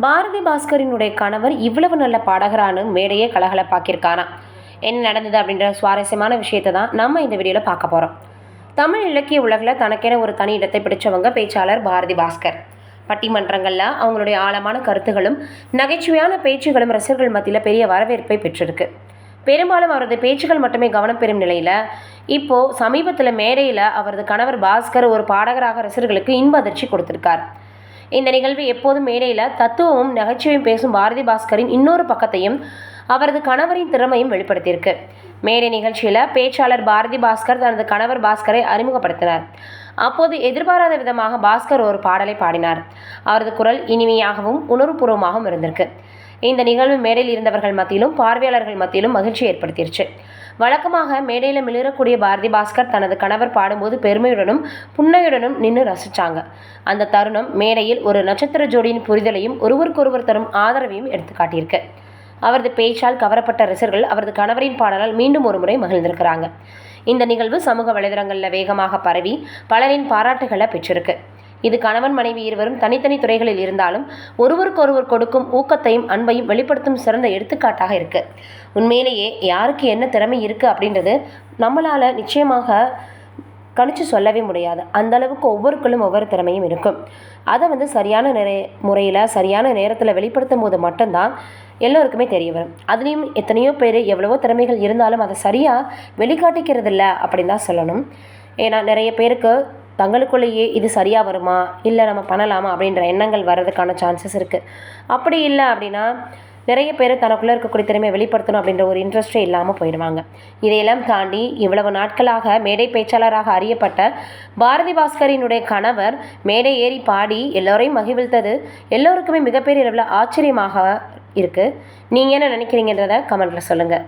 பாரதி பாஸ்கரினுடைய கணவர் இவ்வளவு நல்ல பாடகரானு மேடையே கலகலப்பாக்கியிருக்கானா? என்ன நடந்தது அப்படின்ற சுவாரஸ்யமான விஷயத்தை தான் நம்ம இந்த வீடியோவில் பார்க்க போகிறோம். தமிழ் இலக்கிய உலகில் தனக்கென ஒரு தனி இடத்தை பிடிச்சவங்க பேச்சாளர் பாரதி பாஸ்கர். பட்டிமன்றங்களில் அவங்களுடைய ஆழமான கருத்துகளும் நகைச்சுவையான பேச்சுகளும் ரசிகர்கள் மத்தியில் பெரிய வரவேற்பை பெற்றிருக்கு. பெரும்பாலும் அவரது பேச்சுகள் மட்டுமே கவனம் பெறும் நிலையில் இப்போது சமீபத்தில் மேடையில் அவரது கணவர் பாஸ்கர் ஒரு பாடகராக ரசிகர்களுக்கு இன்ப அதிர்ச்சி கொடுத்திருக்கார். இந்த நிகழ்வு எப்போதும் மேடையில் தத்துவமும் நகைச்சுவையும் பேசும் பாரதி பாஸ்கரின் இன்னொரு பக்கத்தையும் அவரது கணவரின் திறமையும் வெளிப்படுத்தியிருக்கு. மேடை நிகழ்ச்சியில் பேச்சாளர் பாரதி பாஸ்கர் தனது கணவர் பாஸ்கரை அறிமுகப்படுத்தினார். அப்போது எதிர்பாராத விதமாக பாஸ்கர் ஒரு பாடலை பாடினார். அவரது குரல் இனிமையாகவும் உணர்வுபூர்வமாகவும் இருந்திருக்கு. இந்த நிகழ்வு மேடையில் இருந்தவர்கள் மத்தியிலும் பார்வையாளர்கள் மத்தியிலும் மகிழ்ச்சி ஏற்படுத்திருச்சு. வழக்கமாக மேடையில் மிளிரக்கூடிய பாரதி பாஸ்கர் தனது கணவர் பாடும்போது பெருமையுடனும் புன்னையுடனும் நின்று ரசித்தாங்க. அந்த தருணம் மேடையில் ஒரு நட்சத்திர ஜோடியின் புரிதலையும் ஒருவருக்கொருவர் தரும் ஆதரவையும் எடுத்து காட்டியிருக்கு. அவரது பேச்சால் கவரப்பட்ட ரசிகர்கள் அவரது கணவரின் பாடலால் மீண்டும் ஒரு முறை மகிழ்ந்திருக்கிறாங்க. இந்த நிகழ்வு சமூக வலைதளங்களில் வேகமாக பரவி பலரின் பாராட்டுகளை பெற்றிருக்கு. இது கணவன் மனைவி இருவரும் தனித்தனி துறைகளில் இருந்தாலும் ஒருவருக்கொருவர் கொடுக்கும் ஊக்கத்தையும் அன்பையும் வெளிப்படுத்தும் சிறந்த எடுத்துக்காட்டாக இருக்குது. உண்மையிலேயே யாருக்கு என்ன திறமை இருக்குது அப்படின்றது நம்மளால் நிச்சயமாக கணிச்சு சொல்லவே முடியாது. அந்த அளவுக்கு ஒவ்வொருக்களும் ஒவ்வொரு திறமையும் இருக்கும். அதை சரியான முறையில் சரியான நேரத்தில் வெளிப்படுத்தும் போது மட்டும்தான் எல்லோருக்குமே தெரிய வரும். அதுலேயும் எத்தனையோ பேர் எவ்வளவோ திறமைகள் இருந்தாலும் அதை சரியாக வெளிக்காட்டிக்கிறது இல்லை அப்படின்னு தான் சொல்லணும். ஏன்னா நிறைய பேருக்கு தங்களுக்குள்ளேயே இது சரியாக வருமா, இல்லை நம்ம பண்ணலாமா அப்படின்ற எண்ணங்கள் வர்றதுக்கான சான்சஸ் இருக்குது. அப்படி இல்லை அப்படின்னா நிறைய பேர் தனக்குள்ளே இருக்கக்கூடிய திறமையை வெளிப்படுத்தணும் அப்படின்ற ஒரு இன்ட்ரெஸ்ட்டே இல்லாமல் போயிடுவாங்க. இதையெல்லாம் தாண்டி இவ்வளவு நாட்களாக மேடை பேச்சாளராக அறியப்பட்ட பாரதி பாஸ்கரினுடைய கணவர் மேடை ஏறி பாடி எல்லோரையும் மகிழ்வித்தது எல்லோருக்குமே மிகப்பெரிய அளவில் ஆச்சரியமாக இருக்குது. நீங்கள் என்ன நினைக்கிறீங்கன்றதை கமெண்ட்டில் சொல்லுங்கள்.